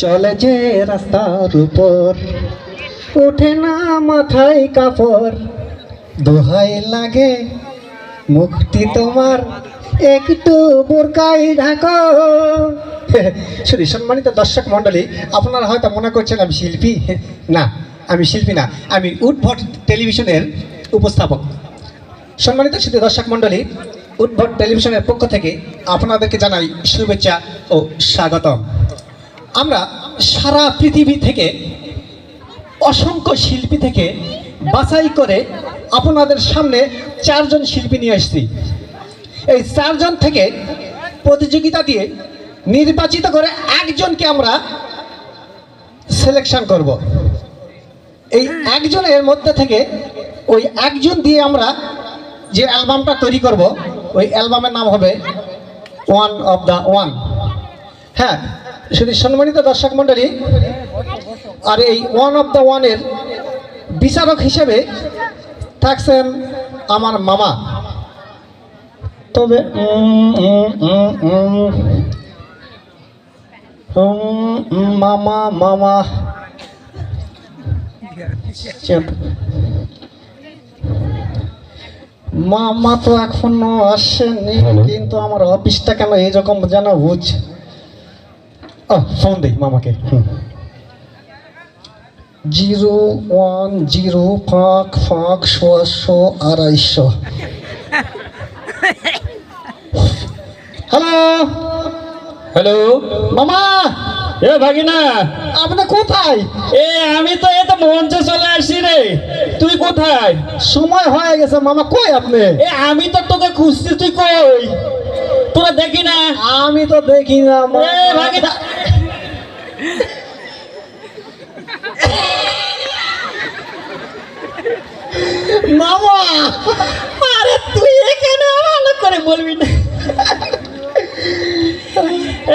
চলে যে রাস্তার উপর ওঠে না মাথায় কাপড়, দোহাই লাগে মুক্তি তোমার একটু বোরকাই ঢাকো। শুধু সম্মানিত দর্শক মণ্ডলী, আপনারা হয়তো মনে করছেন আমি শিল্পী। না, আমি শিল্পী না, আমি উদ্ভট টেলিভিশনের উপস্থাপক। সম্মানিত শুধু দর্শক মণ্ডলী, উদ্ভট টেলিভিশনের পক্ষ থেকে আপনাদেরকে জানাই শুভেচ্ছা ও স্বাগতম। আমরা সারা পৃথিবী থেকে অসংখ্য শিল্পী থেকে বাছাই করে আপনাদের সামনে 4 জন শিল্পী নিয়ে এসেছি। এই 4 জন থেকে প্রতিযোগিতা দিয়ে নির্বাচিত করে একজনকে আমরা সিলেকশন করব। এই একজনের মধ্যে থেকে ওই একজন দিয়ে আমরা যে অ্যালবামটা তৈরি করব, ওই অ্যালবামের নাম হবে ওয়ান অফ দ্য ওয়ান। হ্যাঁ, শুধু সম্মানিত দর্শক মণ্ডলী, আর এই ওয়ান অফ দ্য ওয়ানের বিচারক হিসেবে থাকছেন আমার মামা। তবে মামা মামা মামা তো এখনো আসেনি, কিন্তু আমার অফিসটা কেন এইরকম যেন বুঝ। ফোন দিই মামাকে। 0105200। হ্যালো হ্যালো মামা, এ ভাগিনা, আপনি কোথায়? আমি তো এত মঞ্চে চলে আসছি রে। তুই কোথায়? সময় হয়ে গেছে মামা, কই আপনি? আমি তো তোকে খুঁজছি, তুই কই? তোরা দেখি না। আমি তো দেখি না ভাগিনা, মামা। আরে তুই এখানে ভালো করে বলবি না।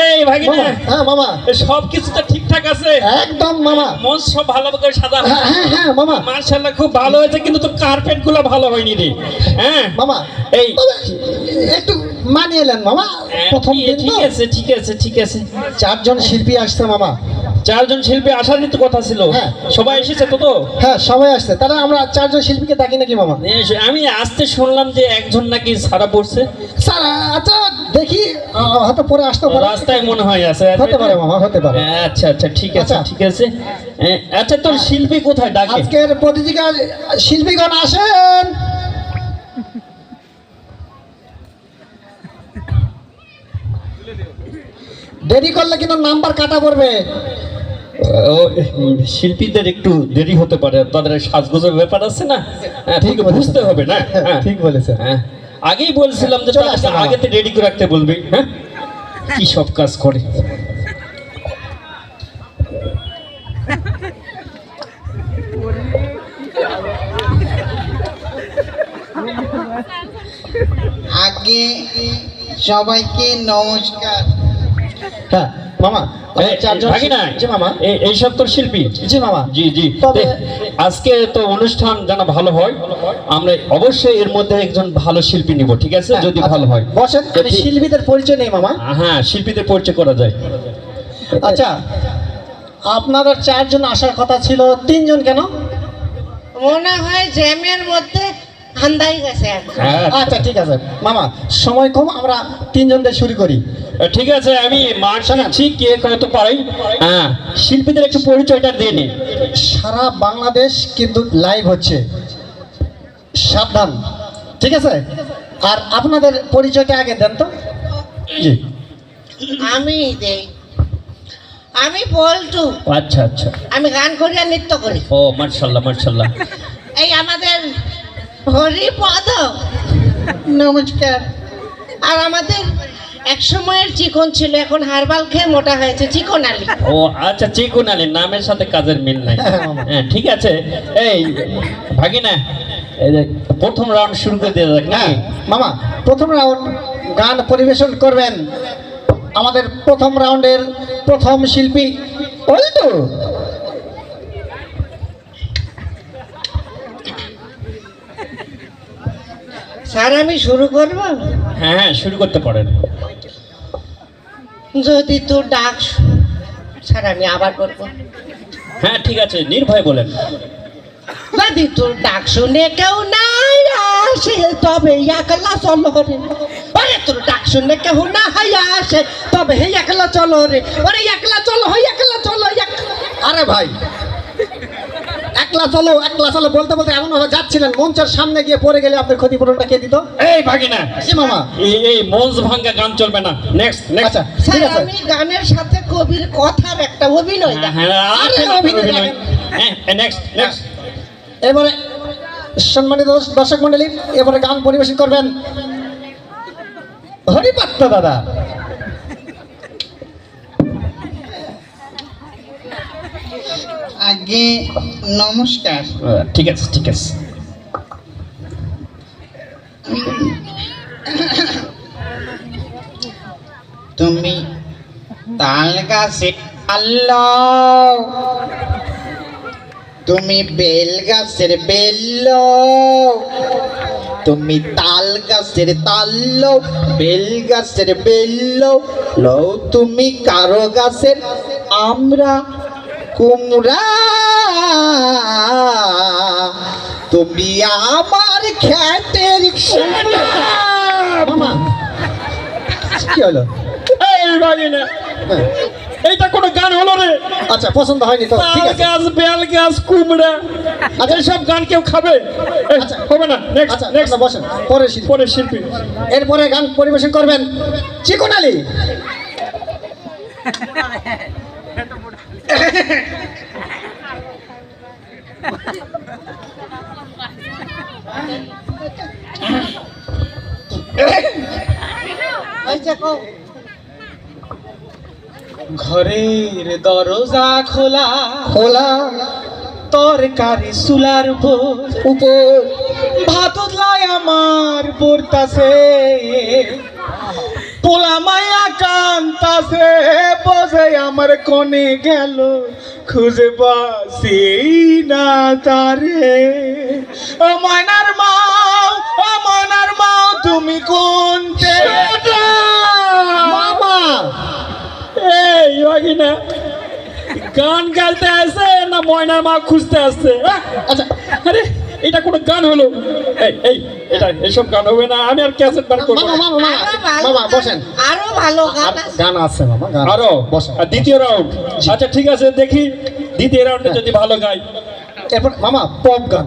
এই ভাগিনা, হ্যাঁ মামা, সব কিছু তো ঠিকঠাক আছে? একদম মামা। মঞ্চ সব ভালো করে সাদা। হ্যাঁ মামা, মাশাআল্লাহ খুব ভালো হয়েছে, কিন্তু তোর কার্পেট গুলো ভালো হয়নি রে। হ্যাঁ মামা এই একটু মানিয়ে নেন মামা, প্রথম দিন ঠিক তো। আছে ঠিক আছে ঠিক আছে। 4 জন শিল্পী আসছে মামা। 4 জন শিল্পী আসারই তো কথা ছিল। হ্যাঁ। সবাই এসেছে তো? হ্যাঁ, সবাই আসছে। তাহলে আমরা 4 জন শিল্পীকে ডাকি নাকি মামা? আমি আসতে শুনলাম যে একজন নাকি ছাড়া পড়ছে। স্যার আচ্ছা দেখি, হয়তো পরে আসতে পারে। রাস্তায় মনে হয় আছে। হতে পারে মামা, হতে পারে। আচ্ছা আচ্ছা ঠিক আছে আচ্ছা। ঠিক আছে। আচ্ছা তোর শিল্পী কোথায় ডাকে? আজকের প্রতিযোগিতার শিল্পীগণ আসেন। দেরি করলে কিন্তু নাম্বার কাটা পড়বে। শিল্পীদের একটু দেরি হতে পারে, তাদের সাজগোজের ব্যাপার আছে না। ঠিক বুঝতে হবে না। ঠিক বলেছেন। হ্যাঁ, আগেই বলছিলাম যে চলে আসতে আগে তো রেডি করে রাখতে বলবি। হ্যাঁ, কি সব কাজ করে। আগে সবাইকে নমস্কার। হ্যাঁ মামা, আমরা 4 জন। ভাগিনা, জি মামা। এই সব তোর শিল্পী? জি মামা। জি জি। তবে আজকে তো অনুষ্ঠান যেন ভালো হয়, আমরা অবশ্যই এর মধ্যে একজন ভালো শিল্পী নিব, ঠিক আছে? যদি ভালো হয় বসেন, আমি শিল্পীদের পরিচয় নেই মামা। হ্যাঁ, শিল্পীদের পরিচয় করা যায়। আচ্ছা, আপনাদের 4 জন আসার কথা ছিল, 3 জন কেন? মনে হয় জ্যামের মধ্যে হান্দাই গেছে এখন। হ্যাঁ আচ্ছা ঠিক আছে মামা, সময় কম, আমরা 3 জন দিয়ে শুরু করি। ঠিক আছে, আমি মার শোনাচ্ছি কে কত পারি। হ্যাঁ, শিল্পীদের একটু পরিচয়টা দিয়ে নি। সারা বাংলাদেশ কিন্তু লাইভ হচ্ছে, সাবধান, ঠিক আছে? আর আপনাদের পরিচয়টা আগে দেন তো। জি। আমি দেই, আমি বলটু, আচ্ছা আচ্ছা। আমি গান করি আর নৃত্য করি। ও মাশাআল্লাহ মাশাআল্লাহ। এই আমাদের হরিপদ, নমস্কার। আর আমাদের এক সময়ের চিকন ছিল, এখন হারবাল খেয়ে মোটা হয়েছে, চিকন আলী। ও আচ্ছা, চিকুন আলী নামের সাথে কাজের মিল নাই। হ্যাঁ ঠিক আছে। এই ভাগিনা, এই যে প্রথম রাউন্ড শুরু করে দিয়ে যাক হ্যাঁ নাকি? মামা, প্রথম রাউন্ড গান পরিবেশন করবেন আমাদের প্রথম রাউন্ডের প্রথম শিল্পী ওই তো। স্যার আমি শুরু করব? হ্যাঁ হ্যাঁ, শুরু করতে পারেন। যদি তোর ডাক স্যার আমি আবার করবো। হ্যাঁ ঠিক আছে, নির্ভয় বলেন। যদি তোর ডাক শুনে কেউ নাই আসে তবে একলা চলো রে, ওরে তোর ডাক শুনে কেউ না হাই আসে তবে হে একলা চলো রে, ওরে একলা চলো হে একলা চলো আরে ভাই, একলা চলো বলতে বলতে এমন ভাবে যাচ্ছিলেন, মঞ্চের সামনে গিয়ে পড়ে গেলে আপনার ক্ষতিপূরণটা কে দিত? এই ভাগিনা, জি মামা। এই মঞ্চ ভাঙ্গা গান চলবে না। Next next. আচ্ছা স্যার ঠিক আছে। আমি গানের সাথে কবির কথার একটা অভিনয় দেখাবো। আরে অভিনয় দেখেন। Next next. এবারে সম্মানিত দর্শক মন্ডলী, এবারে গান পরিবেশন করবেন হরিপাত্র দাদা। আগে নমস্কার। ঠিক আছে ঠিক আছে। তুমি তাল গাছে আল্লাহ, তুমি বেল গাছের বেল, তুমি তাল গাছের তাল, বেল গাছের বেল লও, তুমি কারো গাছের আমরা কুমড়া, তুমি আমার খ্যাতের মামা কি হলো? এই ভাগিনা, হ্যাঁ। এইটা কোনো গান হলো রে? আচ্ছা পছন্দ হয়নি তো, ঠিক তাল আছে। গাছ, বেল গাছ, কুমড়া, আচ্ছা এইসব গান কেউ খাবে? এই, আচ্ছা। হবে না। নেক্সট আচ্ছা নেক্সট। বসেন, পরে শিল্পী। পরের শিল্পী। এরপরে গান পরিবেশন করবেন চিকন আলী। ঘরের দরজা খোলা, খোলা তরকারি চুলার উপর, ভাত লাই আমার পড়তাছে, পোলা মায়া কান্তাছে, বসে আমার কোনে গেল খুঁজে পাসি না তারে। ও ময়নার মাও তুমি কোনতে? মামা এই ভাগিনা, গান গাইতে আসে না ময়নার মা খুঁজতে আসছে? আচ্ছা আরে এটা কোনো গান হলো? এই এটা এসব গান হবে না, আমি আর ক্যাসেট বার করবো মামা না। মামা মামা মামা বসেন। আরো ভালো গান আর গান আছে মামা, গান আরো বসেন। আর দ্বিতীয় রাউন্ড। আচ্ছা ঠিক আছে, দেখি দ্বিতীয় রাউন্ডে যদি ভালো গাই। এরপর মামা পপ গান।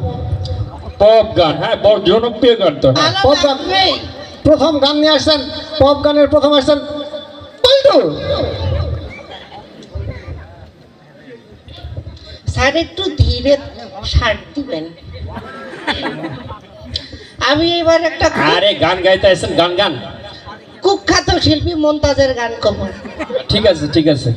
পপ গান, হ্যাঁ বড় জনপ্রিয় গান তো। হ্যাঁ। ভালো পপ গান। লাগবে। প্রথম গান নিয়ে আসছেন, পপ গানের প্রথম আসছেন পল্টু। স্যার একটু ধীরে শার্ট দিবেন। আমি এবার একটা আরে গান গাইতে আসেন, গান গান। কুখ্যাত শিল্পী মমতাজের গান কব। ঠিক আছে ঠিক আছে।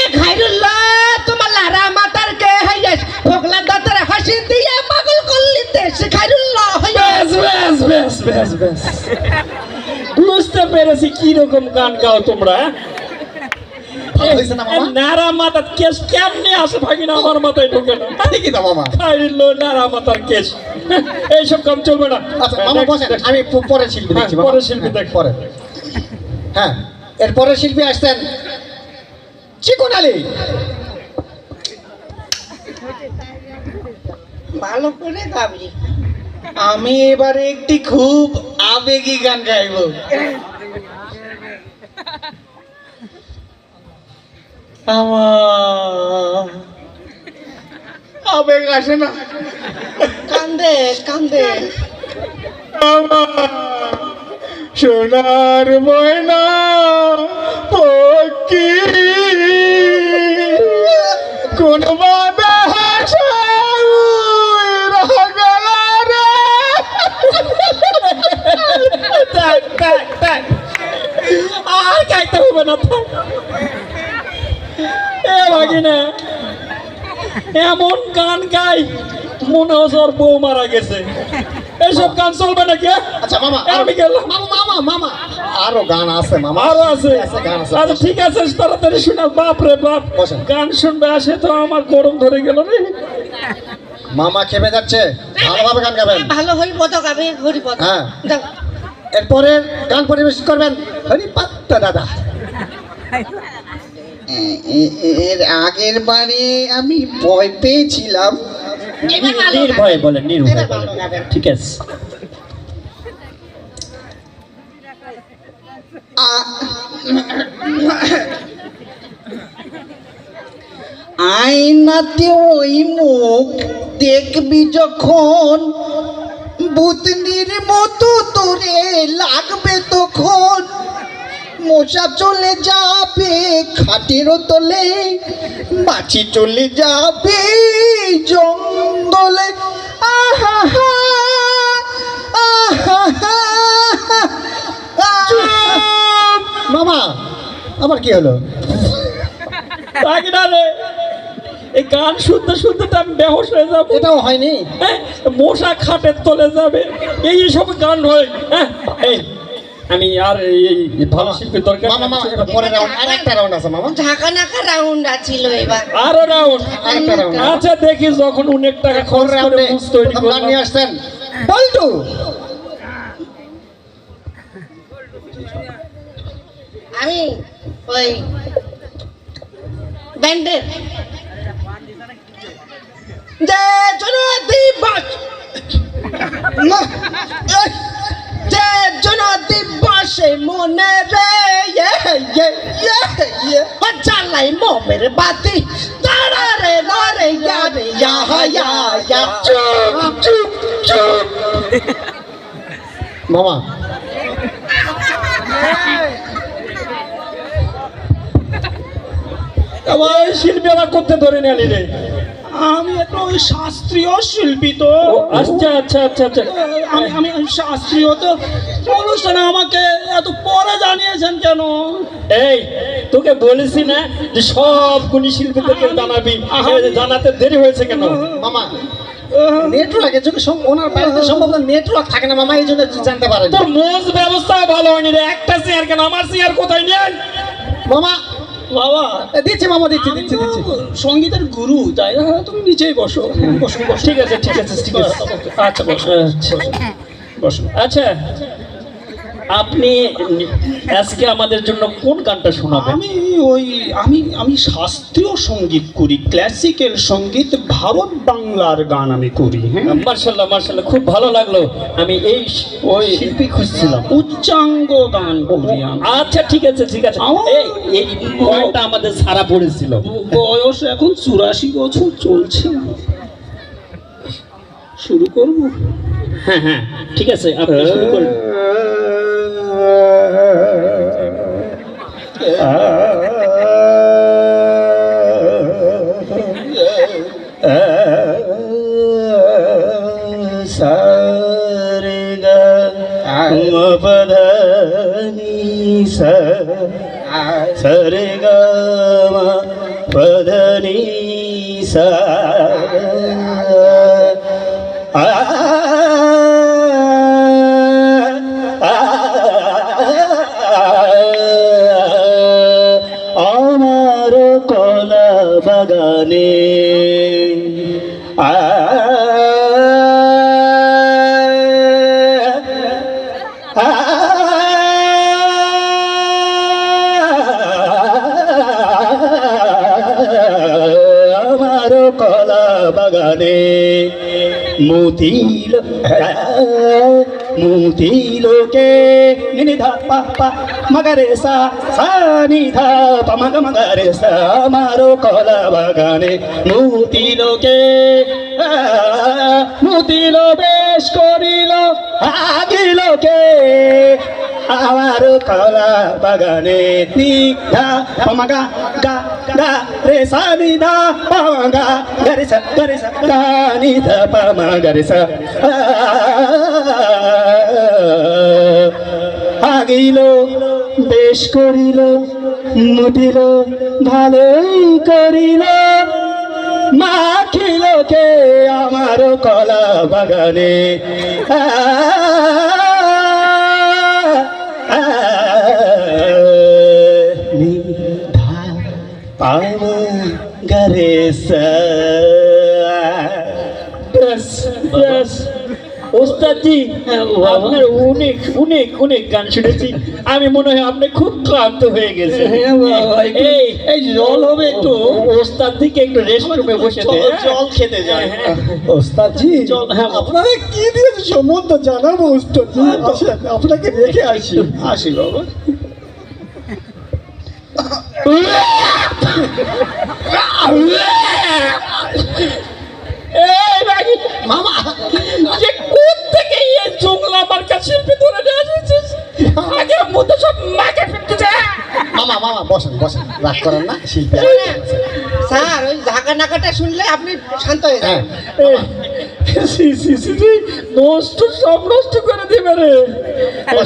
এ খাইরুল্লাহ তোমার লারা মাতার কে হাইয়াস ভোগলা দাতার হাসি দিয়ে পাগল করলি দেশ খাইরুল্লাহ হাইয়াস। ব্যাস ব্যাস ব্যাস ব্যাস ব্যাস, বুঝতে পেরেছি কি রকম গান গাও তোমরা। ভালো হয়েছে না মামা? নারা মাতার কেস কেমনে আসে ভাগিনা, আমার মাথায় ঢোকে না। ঠিকই তো মামা। খাইলো নারা মাতার কেস, এইসব কাম চলবে না। আচ্ছা মামা বসেন, আমি পরের শিল্পী দেখছি। মামা। পরের শিল্পী দেখ। পরে হ্যাঁ, এর পরের শিল্পী আসছেন চিকন আলী। ভালো করে গাবলি। আমি এবারে একটি খুব আবেগী গান গাইবো। আমার আবেগ আসে না। কান্দে কান্দে সোনার ময়না পক্ষী কোন বাদা আর গাইতে হবে না থাক। এ ভাগিনা, এমন গান গাই মনে হচ্ছে ওর বউ মারা গেছে। এইসব গান চলবে নাকি? আচ্ছা মামা, আমি গেলাম। মামা মামা মামা আরো গান আছে মামা। আরো আছে? গান আছে। আচ্ছা ঠিক আছে, তাড়াতাড়ি শোনা। বাপ রে বাপ, বসেন। গান শুনবে আসে তো আমার গরম ধরে গেল রে। মামা খেপে যাচ্ছে, ভালোভাবে গান গাবেন। ভালো হরিপদ গাবে হরিপদ। হ্যাঁ। যাও। এরপরে গান পরিবেশন করবেন হরিপাত্র দাদা। এর আগের বারে আমি ভয় পেয়েছিলাম। নির্ভয়ে বলেন, নির্ভয়ে বলেন। ঠিক আছে। আয়নাতে ওই মুখ দেখবি যখন, বুতনির মতো তোরে লাগবে তখন। মশা চলে যাবে খাটের তলে, মাছি চলে যাবে জঙ্গলে। আহা হা, আহা হা, মামা আমার কি হলো? ভাগিনা রে, এই গান শুনতে শুনতে তো আমি বেহুশ হয়ে যাবো। এটাও হয়নি। হ্যাঁ, মশা খাটের তলে যাবে, এই সব গান হয়। হ্যাঁ, এই আমি আর এই ভালো শিল্পীর দরকার। মামা মামা এবার পরের রাউন্ড, আর একটা রাউন্ড আছে মামা। ঝাঁকা নাকা রাউন্ড আছিল এবার। আরো রাউন্ড। আরেকটা রাউন্ড। আচ্ছা দেখি, যখন অনেক টাকা খরচ করে রাউন্ডে মুজ তৈরি প্রথম গান করলাম। নিয়ে আসছেন বল্টু। আমি ওই ব্যান্ডের যে জনদী বাস, যে জনদী বাসে মনে রে চালাই মোমের বাতি তারা রে রে ইয়ারে ইয়া চুপ চুপ চুপ। মামা আমার শিল্পীরা করতে ধরে নিলি রে। আমি একটা ওই শাস্ত্রীয় শিল্পী তো। আচ্ছা আচ্ছা আচ্ছা আচ্ছা। আমি শাস্ত্রীয় তো অনুষ্ঠানে আমাকে এত পরে জানিয়েছেন কেন? এই তোকে বলেছি না যে সব গুণী শিল্পীদেরকে জানাবি, জানাতে দেরি হয়েছে কেন? মামা নেটওয়ার্ক এর জন্য ওনার বাড়িতে সম্ভব নেটওয়ার্ক থাকে না মামা, এই জন্য জানতে পারেন। তোর মোজ ব্যবস্থা ভালো হয়নি রে। একটা চেয়ার কেন, আমার চেয়ার কোথায় নেই? মামা বাবা দিচ্ছি মামা, দিচ্ছি দিচ্ছি দিচ্ছি। সঙ্গীতের গুরু তাই না? তুমি নিচেই বসো বসো বসো। ঠিক আছে ঠিক আছে ঠিক আছে। আচ্ছা বসো বসো। আচ্ছা, আপনি আজকে আমাদের জন্য কোন গানটা শোনাবেন? আমি শাস্ত্রীয় সঙ্গীত করি, ক্লাসিক্যাল সঙ্গীত, ভারত বাংলার গান আমি করি। হ্যাঁ, মার্শাল্লাহ মার্শাল্লাহ, খুব ভালো লাগলো। আমি এই ওই শিল্পী খুঁজছিলাম। উচ্চাঙ্গ গান করি আমি। আচ্ছা ঠিক আছে ঠিক আছে। এই পয়েন্টটা আমাদের সারা পড়েছিল। বয়স এখন 84 বছর চলছে। শুরু করব? হ্যাঁ হ্যাঁ ঠিক আছে, আপনি শুরু করুন। সারে গা পদানি সারে গা পদানি সা আমার কলা বাগানে আমার কলা বাগানে মুতিল মুতিলোকে নিধা পাপা মগরে সা নিধা পমগ মগরে সা আমারো কলা বাগানে মুতিলোকে মুতিল বেশ করিল আগিলোকে আমার কলা বাগানে নিধা পমগা গা গা রে সা নিধা পমগা গরে সা গা নিধা পমগরে সা আগিল বেশ করিল মুটিল ভালোই করিল মাখিল কে আমার কলা বাগানে নিধা পাম গরে সা ব্যাস ব্যাস ওস্তাদজি আপনার অনেক অনেক অনেক গান শুনেছি, আমি মনে হয় আপনি খুব ক্লান্ত হয়ে গেছে। এই এই জল হবে একটু, ওস্তাদ থেকে একটু রেস্ট রুমে বসে দে। জল খেতে যায়। ওস্তাদজি আপনারা কি দিয়ে সম্বন্ধ জানাবো ওস্তাদজি, আসেন আপনাকে রেখে আসি। আসি বাবা। এই ভাই মামা, যে কোথা থেকে এই জঙ্গলা মার্কা শিল্পী ধরে নিয়ে এসেছিস? আগে মতো সব মাকে ফেলতে যা। মামা মামা বসেন বসেন, রাগ করেন না, শিল্পী স্যার ওই ঝাঁকা নাকাটা শুনলে আপনি শান্ত হয়ে যাবেন। নষ্ট সব নষ্ট করে দিবে রে।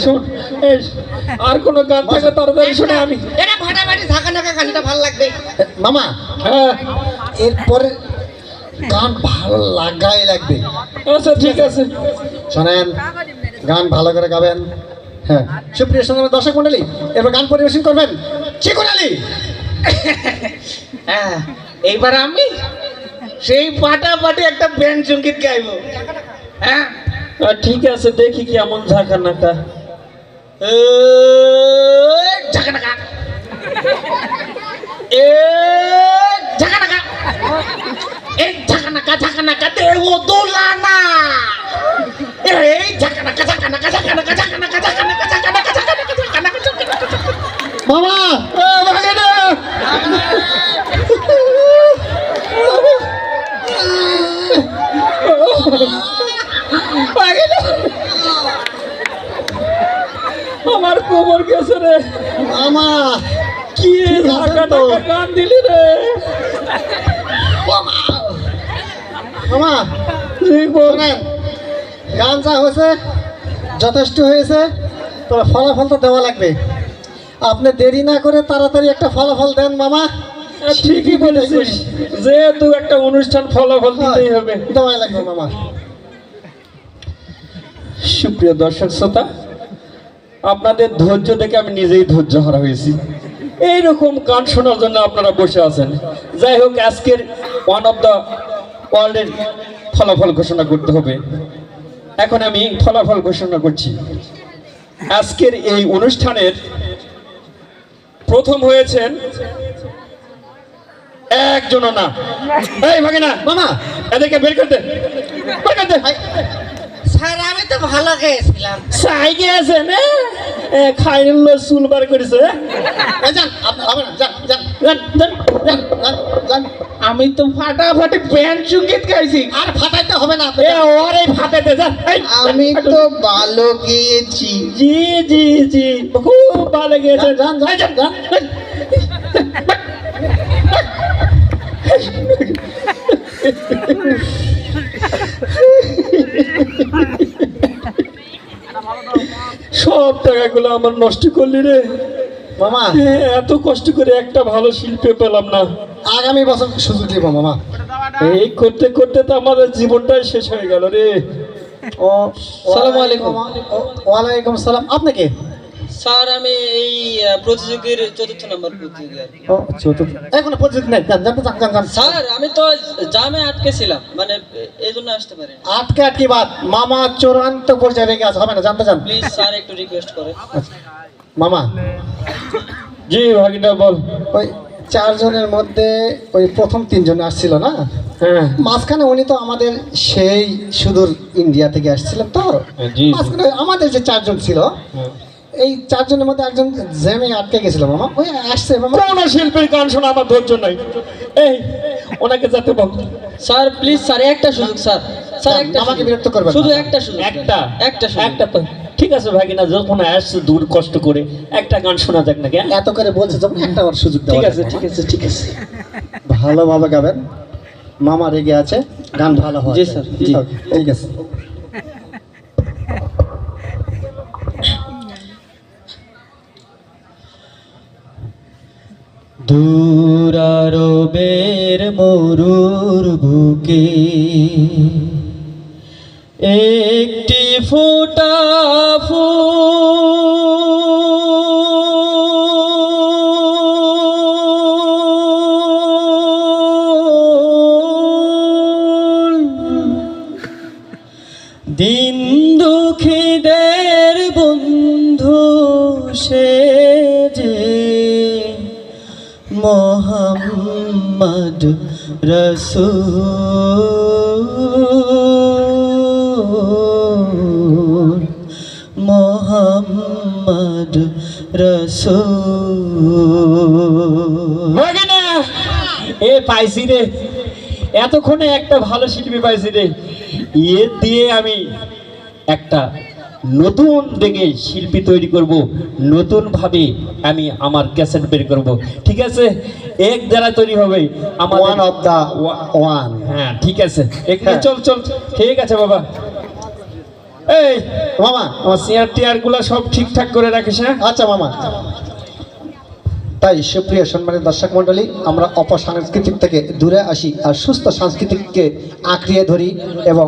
শোন, আর কোনো গান থাকে তাড়াতাড়ি শুনে আমি। এটা ফাটাফাটি ঝাঁকা নাকা গানটা ভালো লাগবে। মামা হ্যাঁ এরপরে গান ভালো লাগাই লাগবে। আচ্ছা ঠিক আছে। শোনেন, গান ভালো করে গাবেন। হ্যাঁ, সুপ্রিয় সঙ্গে দর্শক মন্ডলী, এবার গান পরিবেশন করবেন চিকন আলী। হ্যাঁ, এইবার আমি সেই ফাটাফাটি একটা ব্যান্ড সঙ্গীত গাইবো। হ্যাঁ, ঠিক আছে, দেখি কেমন ঝাঁকা নাকা। ঝাঁকানাকা, এ ঝাঁকানাকা, এই ঝাঁকানাকা ঝাঁকানাকা দেহ দোলানা, এই ঝাঁকানাকা ঝাঁকানাকা ঝাঁকানাকা ঝাঁকানাকা ঝাঁকানাকা ঝাঁকানাকা ঝাঁকানাকা ঝাঁকানাকা ঝাঁকানাকা। মামা ভাগেনা আমার কোমর গেছে রে। মামা কি ঝাঁকা নাকা গান দিলি রে। মামা ঠিক বল। শোনেন, গান যা হয়েছে যথেষ্ট হয়েছে, তবে ফলাফল তো দেওয়া লাগবে। আপনি দেরি না করে তাড়াতাড়ি একটা ফলাফল দেন মামা। ঠিকই বলেছিস, যেহেতু একটা অনুষ্ঠান ফলাফল দিতেই হবে। দেওয়াই লাগবে মামা। সুপ্রিয় দর্শক শ্রোতা, আপনাদের ধৈর্য দেখে আমি নিজেই ধৈর্য হারা হয়েছি। এইরকম গান শোনার জন্য আপনারা বসে আছেন। যাই হোক, আজকের ওয়ান অফ দ্য ওয়ার্ল্ডের ফলাফল ঘোষণা করতে হবে। এখন আমি ফলাফল ঘোষণা করছি। আজকের এই অনুষ্ঠানের প্রথম হয়েছেন একজনও না। এই ভাগিনা মামা এদেরকে বের করতে, বের করতে। স্যার আমি তো ভালো গেয়েছিলাম। চাই গেছে না, খাইল চুল বার করেছে। এই যান, হবে না, যান যান যান, যান, যান। যান যান। আমি তো ফাটাফাটি ব্যান্ড সঙ্গীত গাইছি। আর ফাটাইতে হবে না। এ ওরে ফাটাতে যান। এই, আমি তো ভালো গেয়েছি। জি জি জি, খুব ভালো গেছে। যান, যান, এই, যান, যান। সব টাকাগুলো আমার নষ্ট করলি রে মামা এত কষ্ট করে একটা ভালো শিল্পী পেলাম না। আগামী বছর সুযোগ দিব মামা। এই করতে করতে তো আমাদের জীবনটাই শেষ হয়ে গেল রে। ও আসসালামু আলাইকুম। ওয়ালাইকুম সালাম। আপনি কে? স্যার আমি এই প্রতিযোগীর 4র্থ নম্বর প্রতিযোগী আর কি। ও চতুর্থ, এখনো প্রযুক্তি নাই। যান যান যান, যান যান। স্যার আমি তো জামে আটকে ছিলাম, মানে এই জন্য আসতে পারিনি। আটকে আটকে বাদ, মামা চূড়ান্ত পর্যায়ে রেখে আছে, হবে না, জানতে চান? প্লিজ স্যার একটু রিকোয়েস্ট করে। মামা জি ভাগিনা বল। ওই চারজনের মধ্যে ওই প্রথম তিনজন আসছিল না, হ্যাঁ মাঝখানে উনি তো আমাদের সেই সুদূর ইন্ডিয়া থেকে আসছিলেন তো, জি। মাঝখানে আমাদের যে চারজন ছিল, এই চারজনের মধ্যে একজন জ্যামে আটকে গেছিল মামা, ওই আসছে মামা। কোন শিল্পীর গান শোনা আমার ধৈর্য নাই। এই ওনাকে যেতে বল। স্যার প্লিজ স্যার একটা সুযোগ স্যার, স্যার একটা আমাকে সুযোগ। বিরক্ত করবেন না। শুধু একটা সুযোগ দেন। একটা একটা সুযোগ। একটা তো ঠিক আছে ভাগিনা, যখন আসছে দূর কষ্ট করে একটা গান শোনা যাক না কেন? এত করে বলছে যখন একটা বার সুযোগ ঠিক দেওয়া আছে যাক। ঠিক আছে ঠিক আছে। ভালোভাবে গাবেন, মামা রেগে আছে, গান ভালো হয়। জি, স্যার, জি। ঠিক আছে। দূরারবের মরুর বুকে একটি ফোঁটা ফুল দিন মোহাম্মদ রসূল মোহাম্মদ রসূল। না এ পাইছি রে, এতক্ষণে একটা ভালো শিল্পী পাইছি রে। এ দিয়ে আমি একটা নতুন দিকে শিল্পী তৈরি করব, নতুন ভাবে আমি আমার ক্যাসেট বের করব। ঠিক আছে, এক দ্বারা তৈরি হবে আমার ওয়ান অফ দা ওয়ান। হ্যাঁ ঠিক আছে, এখানে চল চল, ঠিক আছে বাবা। এই মামা, আমার চেয়ার টিয়ার গুলা সব ঠিকঠাক করে রাখিস। হ্যাঁ আচ্ছা মামা। তাই সুপ্রিয় সম্মানিত দর্শক মণ্ডলী, আমরা অপসাংস্কৃতিক থেকে দূরে আসি আর সুস্থ সাংস্কৃতিককে আঁকড়িয়ে ধরি এবং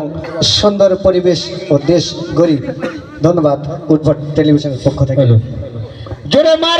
সুন্দর পরিবেশ ও দেশ গড়ি। ধন্যবাদ উদ্ভট টেলিভিশনের পক্ষ থেকে। জোরে মার